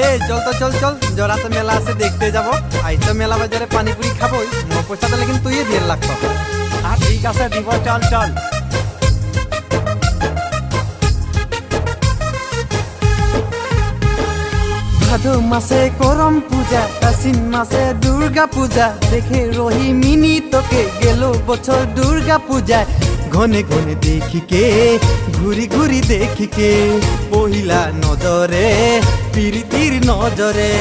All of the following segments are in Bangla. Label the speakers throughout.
Speaker 1: এই চল তো চল চল জোড়াতে মেলা আছে দেখতে যাব আই তো মেলা বাজারে পানিপুরি খাবই মোর পয়সা তাহলে কিন্তু তুই দিয়ে লাগতো
Speaker 2: ঠিক আছে দিব চল চল
Speaker 1: ভাদো মাসে করম পূজা আশ্বিন মাসে দুর্গা পূজা দেখে রহি মিনি তোকে গেল বছর দুর্গা পূজায় ঘনে ঘনে দেখিকে ঘুরি ঘুরি দেখিকে পহিলা নজরে প্রীতির নজরে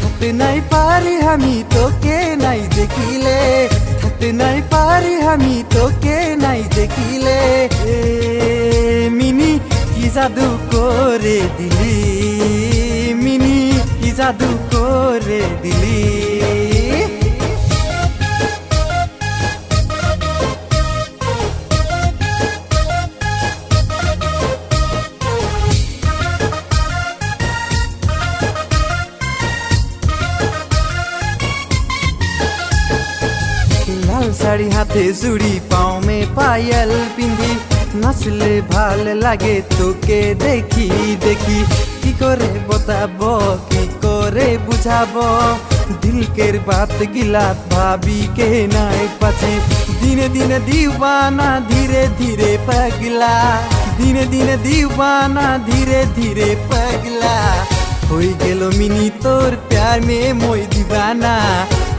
Speaker 1: থাকতে নাই পারি আমি তোকে নাই দেখিলে থাকতে নাই পারি আমি তোকে নাই দেখিলে মিনি কি জাদু করে দিলি মিনি কি জাদু করে দিলি लाल साड़ी हाथे चूड़ी पाँव में पायल पिंधी नाचले ভাল লাগে তোকে দেখি দেখি কি করে बताबो কি করে বুঝাবো দিলকের बात गिला भाभी के नाई पाछे दिने दिने दीवाना धीरे धीरे पगला दिने दिने दीवाना धीरे धीरे पगला होई गेलो मिनी तोर प्यार में मोई दीवाना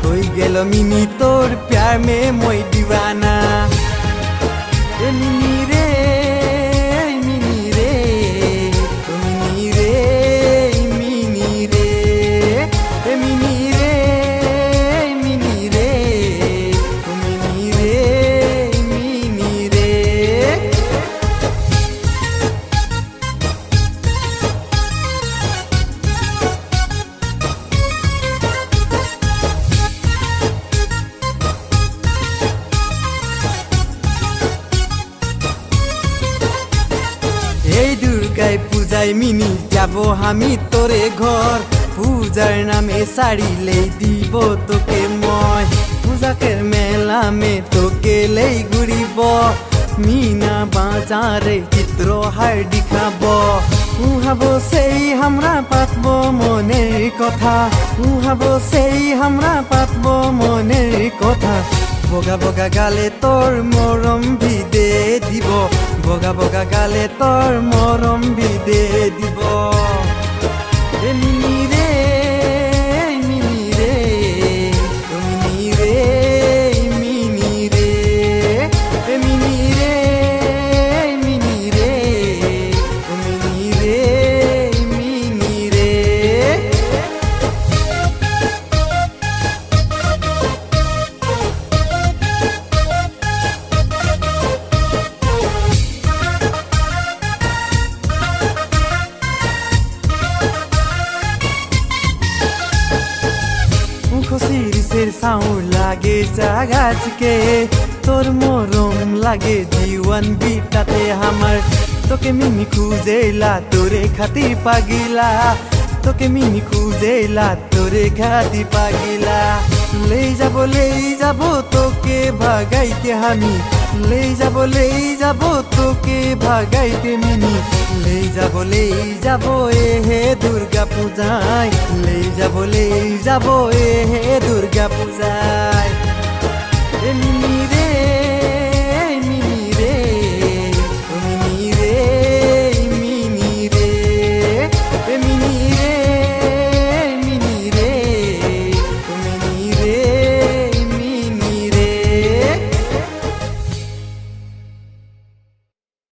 Speaker 1: होई गेलो मिनी तोर प्यार में मोई दीवाना ए मिनी रे मिनी रे ओ मिनी रे मिनी रे ए मिनी रे मिनी रे ओ मिनी रे मिनी रे এই দুর্গায় পূজায় মিনি যাব আমি তোরে ঘর পূজার নামে শাড়িলেই দিব তোকে মই পূজাকের মেলা মে তোকে লেই ঘুরিব মিনা বাজারে চিত্র হার দেখাব উহাবো সেই আমরা পাতবো মনের কথা উহাবো সেই আমরা পাতবো মনের কথা বগা বগা গালে তোর মরম ভিদে দিব বগা বগা গালে তোর মরম ভিদে দিব এ মিনি রে মিনি রে ও মিনি রে মিনি রে এ মিনি রে মিনি রে ও মিনি রে মিনি রে খুশির সাউর লাগে জাগাজকে তোর মরম লাগে জীবন বিটাতে আমার তোকে মিনি খুঁজেলা তোরে খাতির পাগিলা তোকে মিনি খুঁজেলা তোরে খাতির পাগিলা লেই যাব তোকে ভাগাইতে আমি লেই যাব তোকে ভাগাইতে মিনি লেই যাব এ হে দুর্গা পূজায় লেই যাব এ হে দুর্গা পূজায়